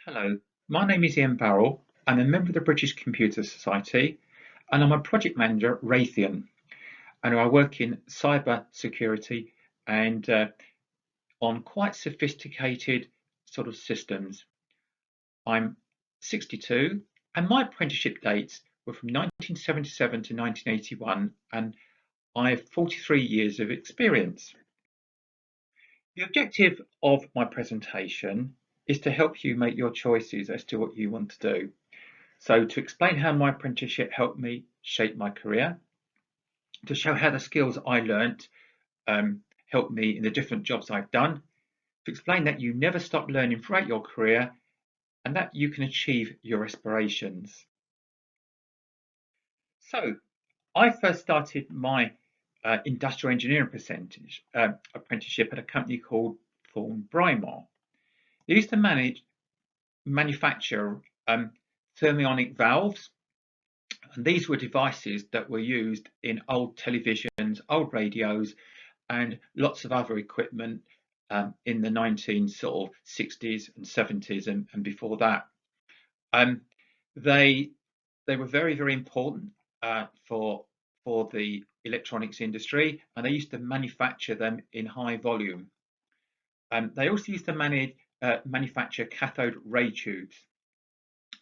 Hello, my name is Ian Barrell. I'm a member of the British Computer Society and I'm a project manager at Raytheon. And I work in cyber security and on quite sophisticated sort of systems. I'm 62 and my apprenticeship dates were from 1977 to 1981 and I have 43 years of experience. The objective of my presentation is to help you make your choices as to what you want to do. So to explain how my apprenticeship helped me shape my career, to show how the skills I learnt helped me in the different jobs I've done, to explain that you never stop learning throughout your career and that you can achieve your aspirations. So I first started my industrial engineering apprenticeship at a company called Thorn Brimar. They used to manufacture thermionic valves. And these were devices that were used in old televisions, old radios, and lots of other equipment in the 1960s and 70s and before that. They were very, very important for the electronics industry, and they used to manufacture them in high volume. They also used to manufacture cathode ray tubes.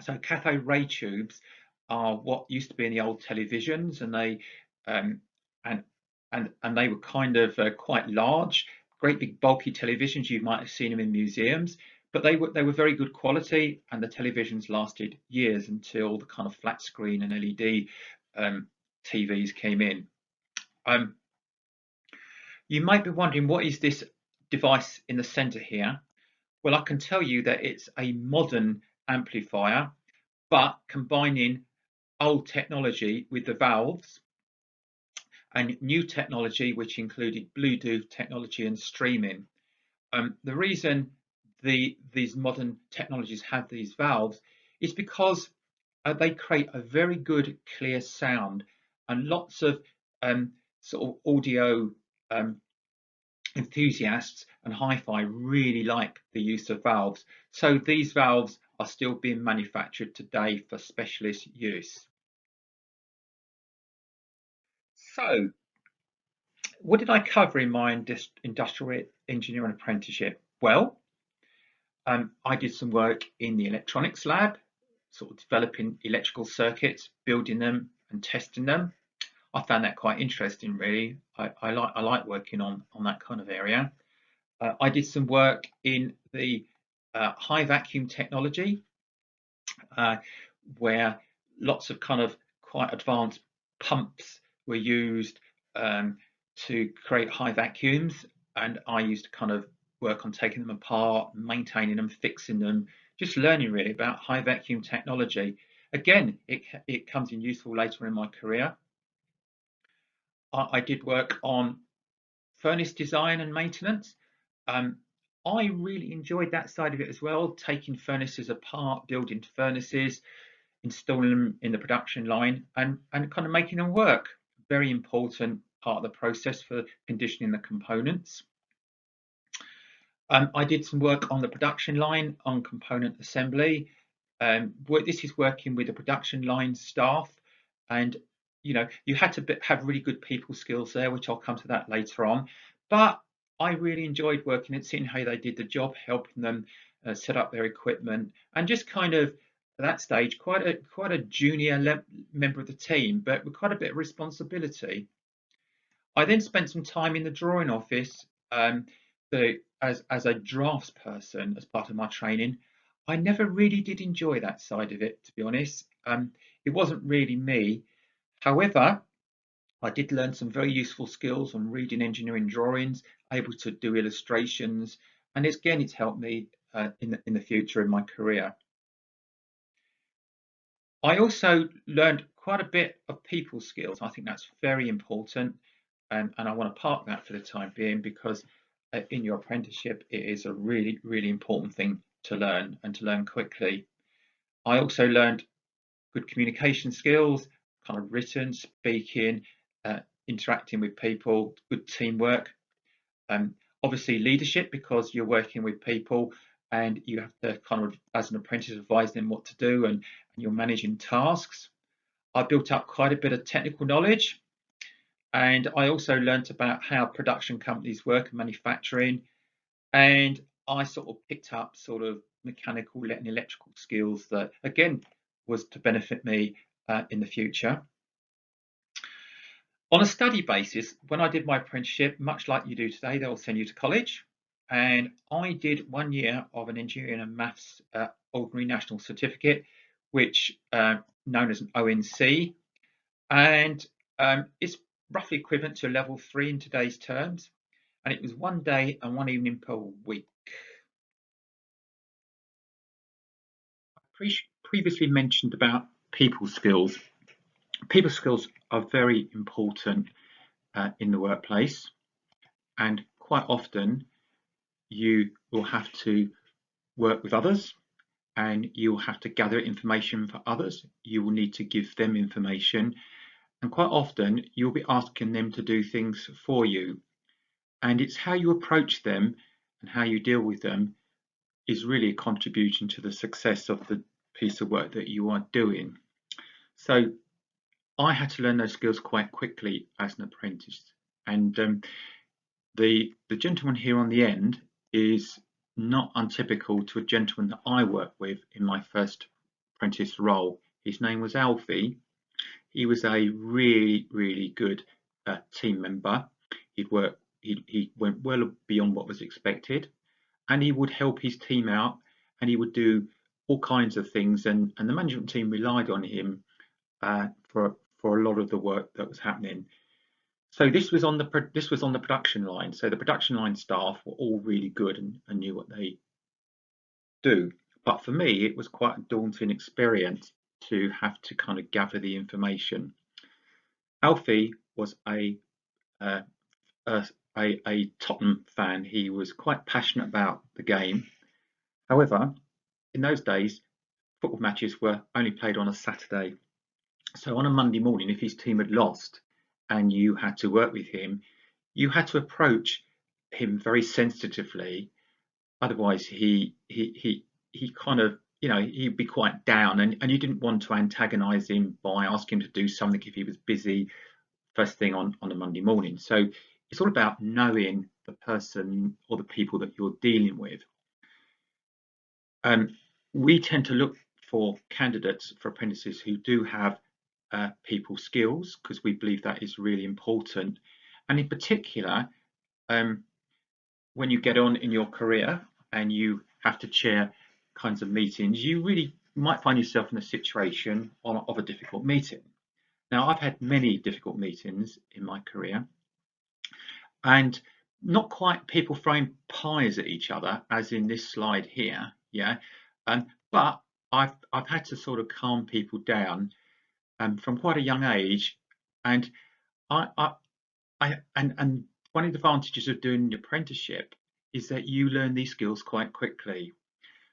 So cathode ray tubes are what used to be in the old televisions, and they were kind of quite large, great big bulky televisions. You might have seen them in museums, but they were very good quality, and the televisions lasted years until the kind of flat screen and LED TVs came in. You might be wondering, what is this device in the center here? Well, I can tell you that it's a modern amplifier, but combining old technology with the valves and new technology, which included Bluetooth technology and streaming. The reason these modern technologies have these valves is because they create a very good, clear sound, and lots of sort of audio enthusiasts and hi-fi really like the use of valves. So these valves are still being manufactured today for specialist use. So what did I cover in my industrial engineering apprenticeship? Well, I did some work in the electronics lab, sort of developing electrical circuits, building them and testing them. I found that quite interesting, really. I like working on that kind of area. I did some work in the high vacuum technology, where lots of kind of quite advanced pumps were used to create high vacuums, and I used to kind of work on taking them apart, maintaining them, fixing them, just learning really about high vacuum technology. Again, it comes in useful later in my career. I did work on furnace design and maintenance. I really enjoyed that side of it as well, taking furnaces apart, building furnaces, installing them in the production line, and kind of making them work. Very important part of the process for conditioning the components. I did some work on the production line on component assembly. This is working with the production line staff, and you had to have really good people skills there, which I'll come to that later on. But I really enjoyed working and seeing how they did the job, helping them set up their equipment, and just kind of at that stage quite a junior member of the team, but with quite a bit of responsibility. I then spent some time in the drawing office as a drafts person as part of my training. I never really did enjoy that side of it, to be honest. It wasn't really me. However, I did learn some very useful skills on reading engineering drawings, able to do illustrations, and again, it's helped me in the future in my career. I also learned quite a bit of people skills. I think that's very important, and I want to park that for the time being, because in your apprenticeship, it is a really, really important thing to learn, and to learn quickly. I also learned good communication skills, kind of written, speaking, interacting with people, good teamwork. Obviously leadership, because you're working with people and you have to kind of, as an apprentice, advise them what to do, and you're managing tasks. I built up quite a bit of technical knowledge, and I also learnt about how production companies work and manufacturing, and I sort of picked up sort of mechanical and electrical skills that, again, was to benefit me in the future. On a study basis, when I did my apprenticeship, much like you do today, they'll send you to college. And I did 1 year of an engineering and maths ordinary national certificate, which known as an ONC. And it's roughly equivalent to a level 3 in today's terms. And it was 1 day and 1 evening per week. I previously mentioned about people skills. People skills are very important in the workplace, and quite often you will have to work with others, and you'll have to gather information for others. You will need to give them information, and quite often you'll be asking them to do things for you. And it's how you approach them and how you deal with them is really a contribution to the success of the piece of work that you are doing. So I had to learn those skills quite quickly as an apprentice. And the gentleman here on the end is not untypical to a gentleman that I worked with in my first apprentice role. His name was Alfie. He was a really, really good team member. He went well beyond what was expected, and he would help his team out, and he would do all kinds of things, and the management team relied on him for a lot of the work that was happening. So this was on the production line. So the production line staff were all really good and knew what they do. But for me, it was quite a daunting experience to have to kind of gather the information. Alfie was a Tottenham fan. He was quite passionate about the game. However, in those days, football matches were only played on a Saturday. So on a Monday morning, if his team had lost and you had to work with him, you had to approach him very sensitively. Otherwise, he kind of, he'd be quite down, and you didn't want to antagonize him by asking him to do something if he was busy first thing on a Monday morning. So it's all about knowing the person or the people that you're dealing with. We tend to look for candidates for apprentices who do have people skills, because we believe that is really important. And in particular, when you get on in your career and you have to chair kinds of meetings, you really might find yourself in a situation of a difficult meeting. Now, I've had many difficult meetings in my career, and not quite people throwing pies at each other, as in this slide here, yeah. But I've had to sort of calm people down from quite a young age, and and one of the advantages of doing an apprenticeship is that you learn these skills quite quickly.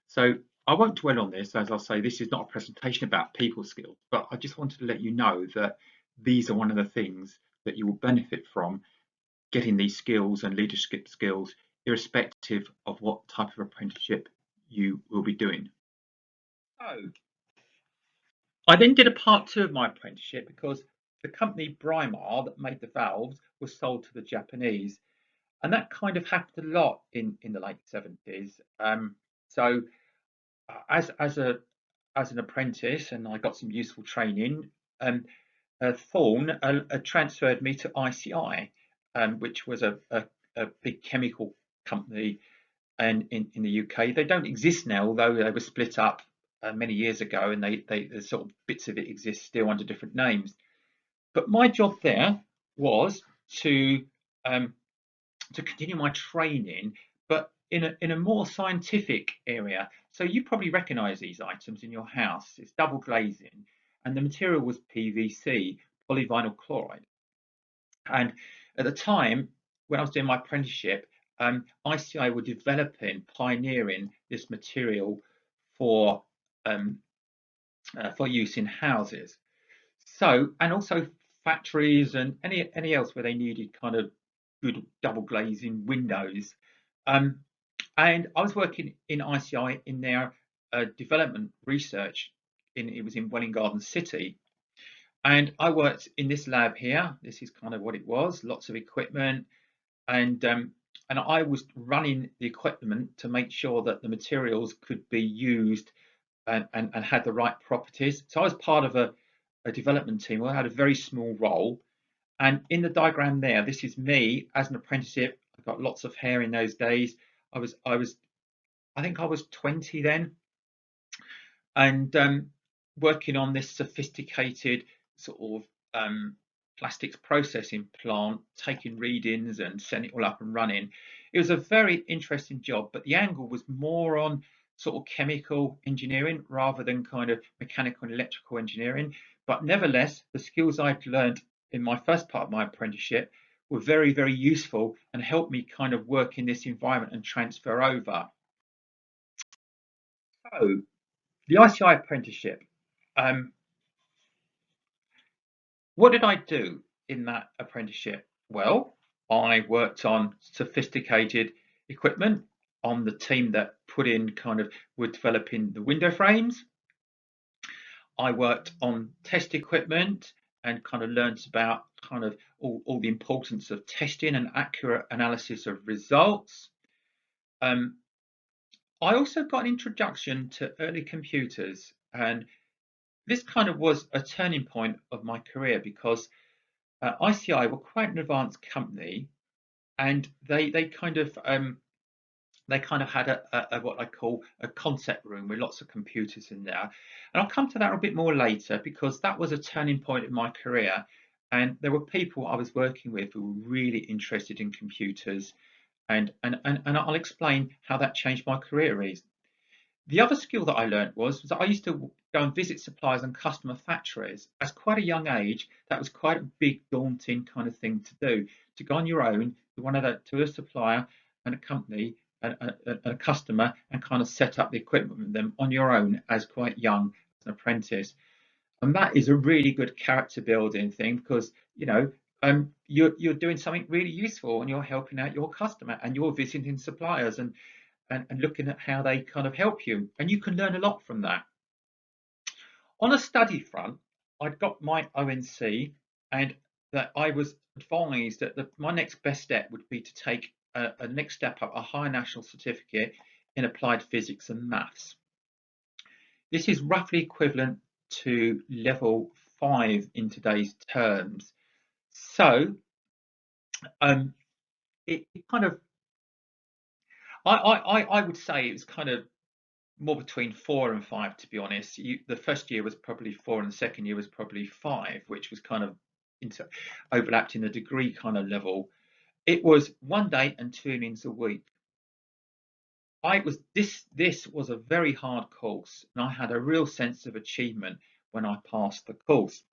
So I won't dwell on this, as I'll say, this is not a presentation about people skills, but I just wanted to let you know that these are one of the things that you will benefit from getting these skills and leadership skills, irrespective of what type of apprenticeship you will be doing. So I then did a part 2 of my apprenticeship because the company Brimar that made the valves was sold to the Japanese, and that kind of happened a lot in the late 70s. So as an apprentice, and I got some useful training, Thorn transferred me to ICI, which was a big chemical company and in the UK. They don't exist now, although they were split up many years ago, and they sort of bits of it exist still under different names. But my job there was to continue my training, but in a more scientific area. So you probably recognise these items in your house. It's double glazing, and the material was PVC, polyvinyl chloride. And at the time when I was doing my apprenticeship, ICI were developing, pioneering this material for use in houses. So, and also factories and any else where they needed kind of good double glazing windows. And And I was working in ICI in their development research. It was in Welwyn Garden City, and I worked in this lab here. This is kind of what it was. Lots of equipment, and I was running the equipment to make sure that the materials could be used and had the right properties. So I was part of a development team. I had a very small role. And in the diagram there, this is me as an apprenticeship. I got lots of hair in those days. I think I was 20 then, and working on this sophisticated sort of plastics processing plant, taking readings and setting it all up and running. It was a very interesting job, but the angle was more on sort of chemical engineering rather than kind of mechanical and electrical engineering. But nevertheless, the skills I'd learned in my first part of my apprenticeship were very, very useful and helped me kind of work in this environment and transfer over. So the ICI apprenticeship, um, what did I do in that apprenticeship? Well, I worked on sophisticated equipment on the team that put in were developing the window frames. I worked on test equipment and kind of learned about all the importance of testing and accurate analysis of results. Um, I also got an introduction to early computers, and this kind of was a turning point of my career because ICI were quite an advanced company, and they kind of had a what I call a concept room with lots of computers in there. And I'll come to that a bit more later because that was a turning point in my career. And there were people I was working with who were really interested in computers, and I'll explain how that changed my career. The other skill that I learned was that I used to go and visit suppliers and customer factories. At quite a young age, that was quite a big, daunting kind of thing to do. To go on your own to a supplier and a company and a customer and kind of set up the equipment with them on your own as quite young as an apprentice. And that is a really good character building thing because you're doing something really useful and you're helping out your customer and you're visiting suppliers and looking at how they kind of help you. And you can learn a lot from that. On a study front, I'd got my ONC and that I was advised that my next best step would be to take a next step up, a higher national certificate in applied physics and maths. This is roughly equivalent to level 5 in today's terms. So it kind of, I would say it was kind of more between 4 and 5, to be honest. The first year was probably 4 and the second year was probably 5, which was kind of overlapped in the degree kind of level. It was 1 day and 2 evenings a week. This was a very hard course, and I had a real sense of achievement when I passed the course.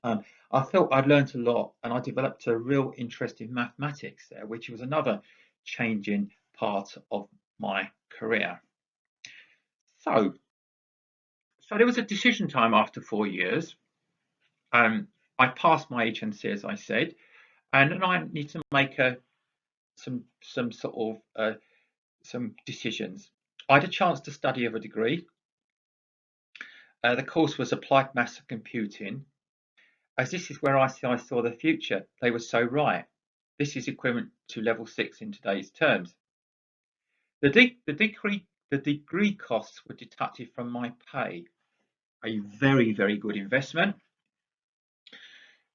I felt I'd learned a lot, and I developed a real interest in mathematics there, which was another changing part of my career. So there was a decision time after 4 years. I passed my HNC, as I said, and then I need to make some decisions. I had a chance to study of a degree. The course was applied maths and computing, as this is where ICI saw the future. They were so right. This is equivalent to level 6 in today's terms. The degree costs were deducted from my pay. A very, very good investment.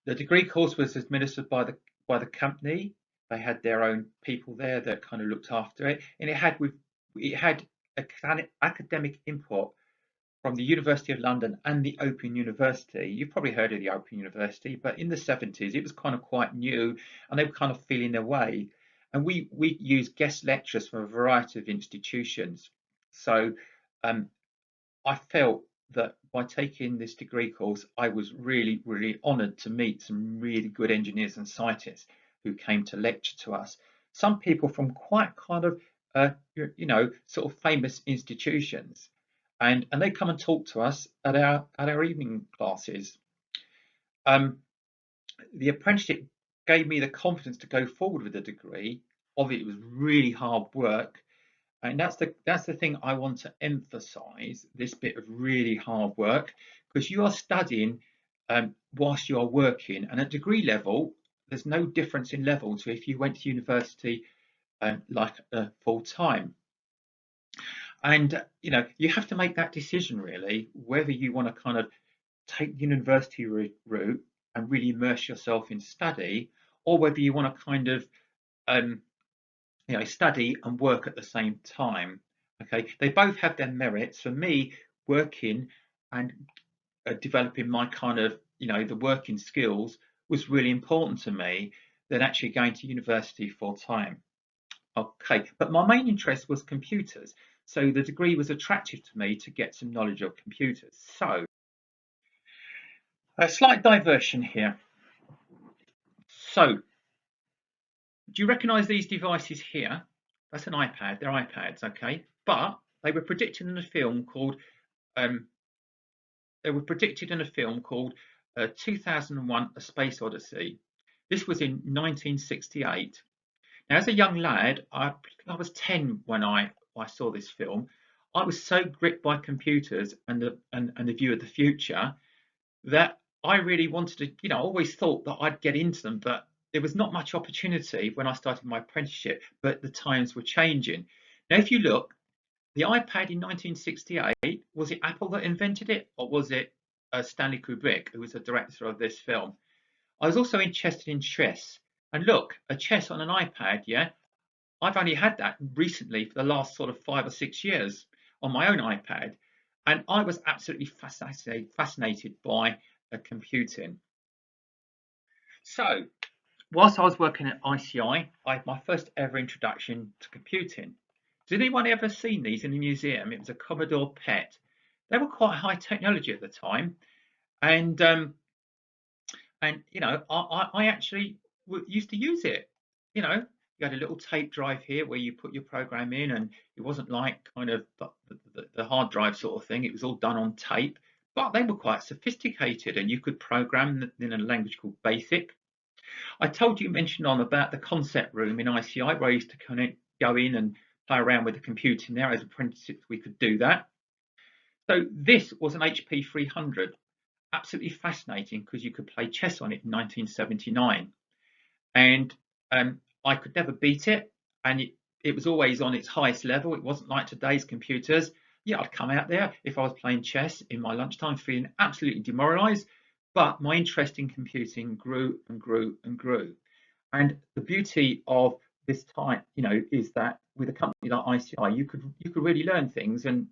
The degree course was administered by the company. They had their own people there that kind of looked after it, and it had academic input from the University of London and the Open University. You've probably heard of the Open University, but in the 70s it was kind of quite new, and they were kind of feeling their way. And we used guest lecturers from a variety of institutions. So I felt that by taking this degree course, I was really, really honoured to meet some really good engineers and scientists who came to lecture to us. Some people from quite kind of, sort of famous institutions, and they come and talk to us at our evening classes. The apprenticeship gave me the confidence to go forward with the degree. Obviously, it was really hard work, And that's the thing I want to emphasize, this bit of really hard work, because you are studying whilst you are working, and at degree level there's no difference in level to if you went to university like full time. And you have to make that decision really, whether you want to kind of take the university route and really immerse yourself in study, or whether you want to kind of study and work at the same time. Okay, they both have their merits. For me, working and developing my kind of the working skills was really important to me than actually going to university full time. Okay, but my main interest was computers, so the degree was attractive to me to get some knowledge of computers. So a slight diversion here. So do you recognize these devices here? That's an iPad. They're iPads, okay, but they were predicted in a film called 2001: A Space Odyssey. This was in 1968. Now, as a young lad, I was 10 when I saw this film. I was so gripped by computers and the view of the future that I really wanted to, I always thought that I'd get into them, but there was not much opportunity when I started my apprenticeship, but the times were changing. Now, if you look, the iPad in 1968, was it Apple that invented it, or was it Stanley Kubrick, who was the director of this film? I was also interested in chess. And look, a chess on an iPad, yeah, I've only had that recently for the last sort of 5 or 6 years on my own iPad. And I was absolutely fascinated by computing. So, whilst I was working at ICI, I had my first ever introduction to computing. Did anyone ever seen these in the museum? It was a Commodore PET. They were quite high technology at the time, and I actually used to use it. You had a little tape drive here where you put your program in, and it wasn't like kind of the hard drive sort of thing. It was all done on tape, but they were quite sophisticated, and you could program in a language called BASIC. I mentioned on about the concept room in ICI where I used to kind of go in and play around with the computing there. As apprentices, we could do that. So this was an HP 300, absolutely fascinating because you could play chess on it in 1979, and I could never beat it, and it was always on its highest level. It wasn't like today's computers. Yeah, I'd come out there if I was playing chess in my lunchtime feeling absolutely demoralized, but my interest in computing grew and grew and grew. And the beauty of this time, is that with a company like ICI, you could really learn things and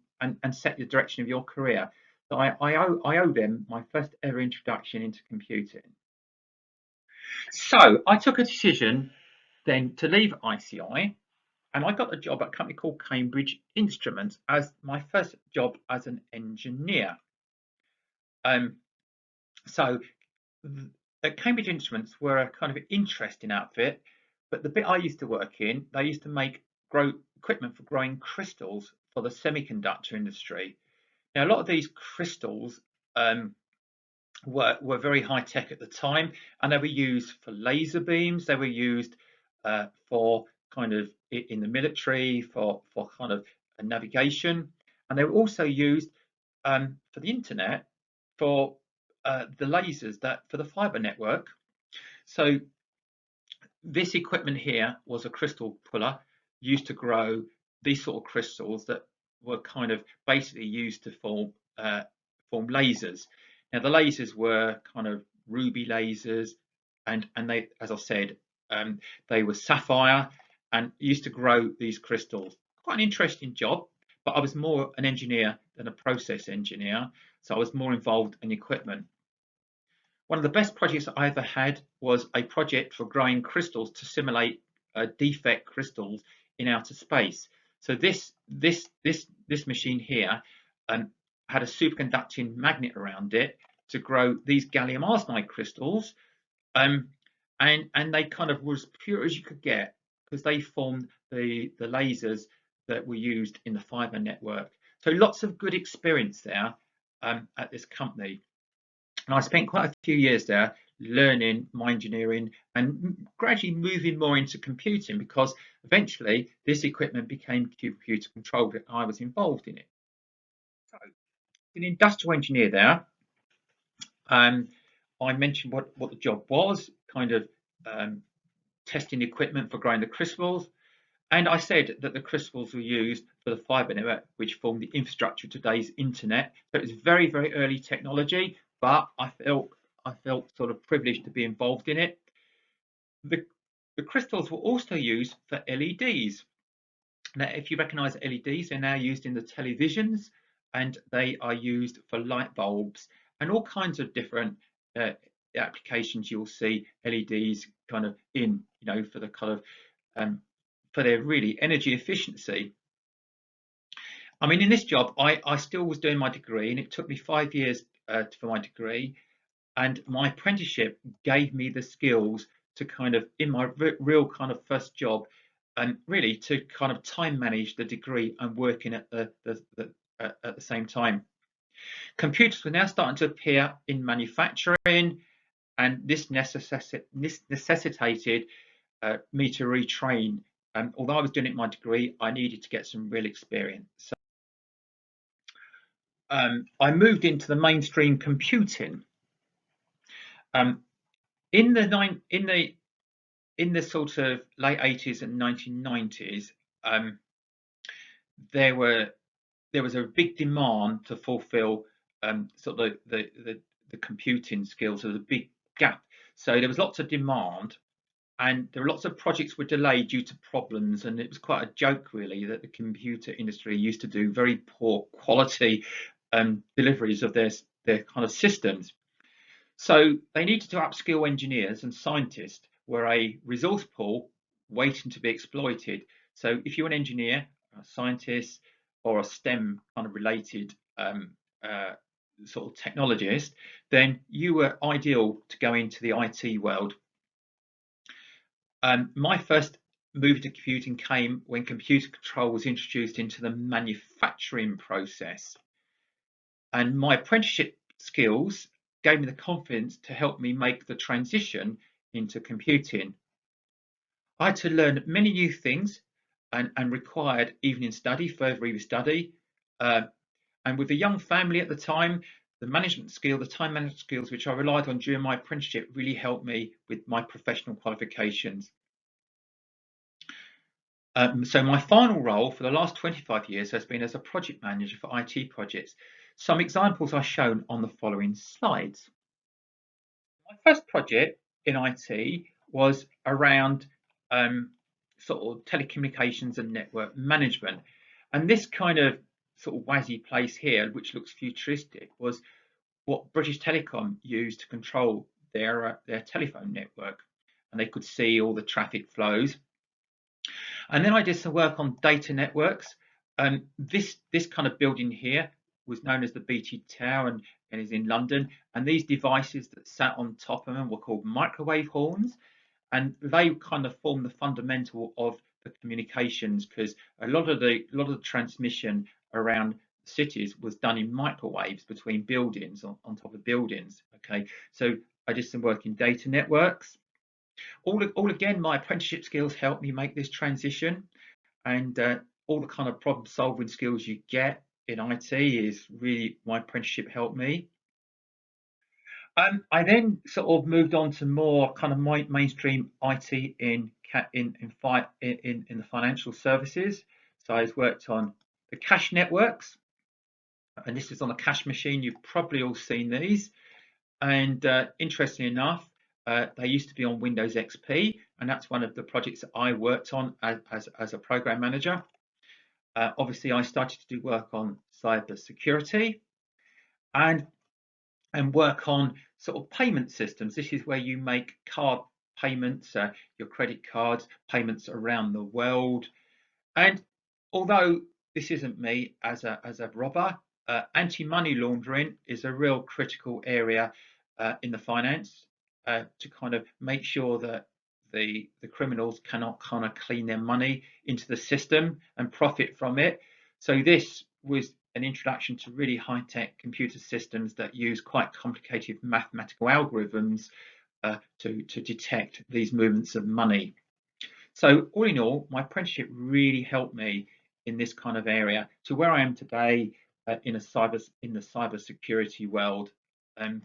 set the direction of your career. So I owe them my first ever introduction into computing. So I took a decision then to leave ICI, and I got a job at a company called Cambridge Instruments as my first job as an engineer. So at Cambridge Instruments were a kind of interesting outfit, but the bit I used to work in, they used to make equipment for growing crystals for the semiconductor industry. Now, a lot of these crystals were very high tech at the time, and they were used for laser beams. They were used for kind of in the military for kind of navigation, and they were also used for the internet for the lasers for the fiber network. So this equipment here was a crystal puller used to grow these sort of crystals that were kind of basically used to form lasers. Now the lasers were kind of ruby lasers, and they, as I said, they were sapphire and used to grow these crystals. Quite an interesting job, but I was more an engineer than a process engineer, so I was more involved in equipment. One of the best projects I ever had was a project for growing crystals to simulate defect crystals in outer space. So this machine here had a superconducting magnet around it to grow these gallium arsenide crystals, and they kind of were as pure as you could get because they formed the lasers that were used in the fiber network. So lots of good experience there at this company. And I spent quite a few years there learning my engineering and gradually moving more into computing, because eventually this equipment became computer controlled and I was involved in it. So, an industrial engineer there. I mentioned what the job was, kind of testing the equipment for growing the crystals. And I said that the crystals were used for the fibre network, which formed the infrastructure of today's internet. So it was very, very early technology, but I felt sort of privileged to be involved in it. The crystals were also used for LEDs. Now, if you recognise LEDs, they're now used in the televisions, and they are used for light bulbs and all kinds of different applications. You'll see LEDs kind of in, for the kind of for their really energy efficiency. I mean, in this job, I still was doing my degree, and it took me 5 years for my degree. And my apprenticeship gave me the skills to kind of, in my real kind of first job, and really to kind of time manage the degree and working at the same time. Computers were now starting to appear in manufacturing, and this necessitated me to retrain. Although I was doing it in my degree, I needed to get some real experience. So I moved into the mainstream computing. In the sort of late 80s and 1990s, there was a big demand to fulfill sort of the computing skills. There was a big gap, so there was lots of demand, and there were lots of projects were delayed due to problems. And it was quite a joke, really, that the computer industry used to do very poor quality deliveries of their kind of systems. So they needed to upskill engineers, and scientists were a resource pool waiting to be exploited. So if you're an engineer, a scientist, or a STEM kind of related sort of technologist, then you were ideal to go into the IT world. My first move to computing came when computer control was introduced into the manufacturing process. And my apprenticeship skills gave me the confidence to help me make the transition into computing. I had to learn many new things and required evening study, further evening study. And with a young family at the time, the time management skills, which I relied on during my apprenticeship, really helped me with my professional qualifications. So my final role for the last 25 years has been as a project manager for IT projects. Some examples are shown on the following slides. My first project in IT was around sort of telecommunications and network management. And this kind of sort of wazzy place here, which looks futuristic, was what British Telecom used to control their telephone network. And they could see all the traffic flows. And then I did some work on data networks. And this kind of building here was known as the BT Tower and is in London. And these devices that sat on top of them were called microwave horns. And they kind of form the fundamental of the communications, because a lot of the transmission around cities was done in microwaves between buildings on top of buildings. Okay, so I did some work in data networks. All again, my apprenticeship skills helped me make this transition, and all the kind of problem solving skills you get in IT is really my apprenticeship helped me. I then sort of moved on to more kind of mainstream IT in the financial services. So I worked on the cash networks, and this is on a cash machine. You've probably all seen these. And interestingly enough, they used to be on Windows XP, and that's one of the projects that I worked on as a program manager. Obviously, I started to do work on cyber security and work on sort of payment systems. This is where you make card payments, your credit cards, payments around the world. And although this isn't me as a robber, anti-money laundering is a real critical area in the finance to kind of make sure that the criminals cannot kind of clean their money into the system and profit from it. So this was an introduction to really high-tech computer systems that use quite complicated mathematical algorithms to detect these movements of money. So all in all, my apprenticeship really helped me in this kind of area to where I am today in the cyber security world. The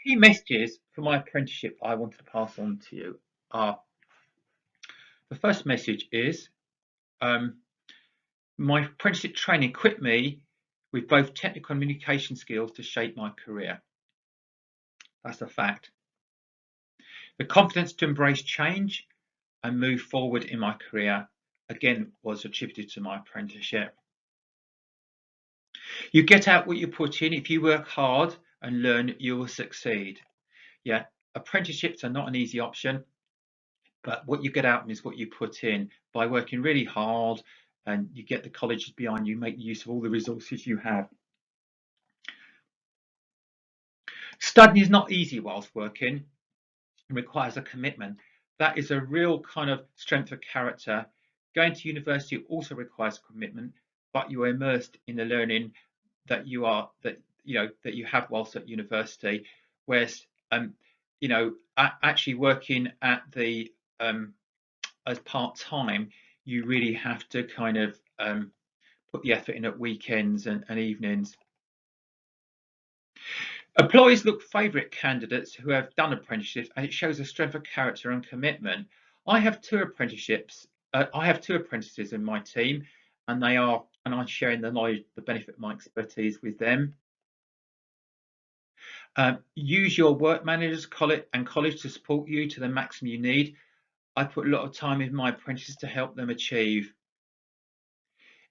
key messages for my apprenticeship I want to pass on to you are: the first message is my apprenticeship training equipped me with both technical and communication skills to shape my career. That's a fact. The confidence to embrace change and move forward in my career, again, was attributed to my apprenticeship. You get out what you put in. If you work hard and learn, you will succeed. Yeah, apprenticeships are not an easy option, but what you get out is what you put in. By working really hard and you get the colleges behind you, make use of all the resources you have. Studying is not easy whilst working. It requires a commitment. That is a real kind of strength of character. Going to university also requires commitment, but you are immersed in the learning that you have whilst at university. Whereas actually working at the as part-time, you really have to kind of put the effort in at weekends and evenings. Employers look favourite candidates who have done apprenticeships, and it shows a strength of character and commitment. I have two apprentices in my team, and I'm sharing the knowledge, the benefit of my expertise with them. Use your work managers and college to support you to the maximum you need. I put a lot of time in my apprentices to help them achieve.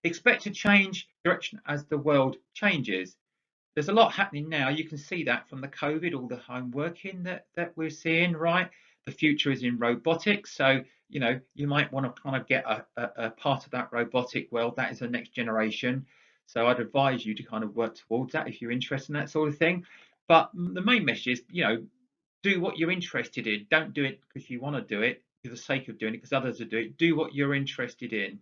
Expect to change direction as the world changes. There's a lot happening now. You can see that from the COVID, all the home working that we're seeing, right? The future is in robotics. So, you might want to kind of get a part of that robotic world. That is the next generation. So I'd advise you to kind of work towards that if you're interested in that sort of thing. But the main message is, do what you're interested in. Don't do it because you want to do it for the sake of doing it because others are doing it. Do what you're interested in.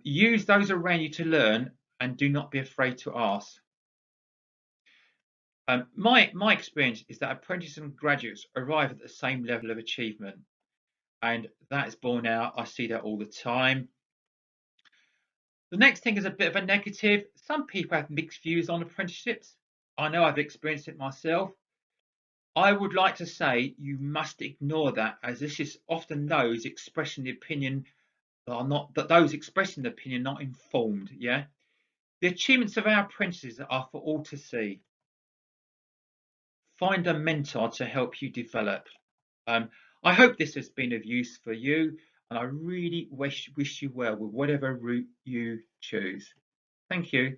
Use those around you to learn, and do not be afraid to ask. My experience is that apprentices and graduates arrive at the same level of achievement, and that is borne out. I see that all the time. The next thing is a bit of a negative. Some people have mixed views on apprenticeships. I know I've experienced it myself. I would like to say you must ignore that, as this is often those expressing the opinion those expressing the opinion not informed. Yeah, the achievements of our apprentices are for all to see. Find a mentor to help you develop. I hope this has been of use for you, and I really wish you well with whatever route you choose. Thank you.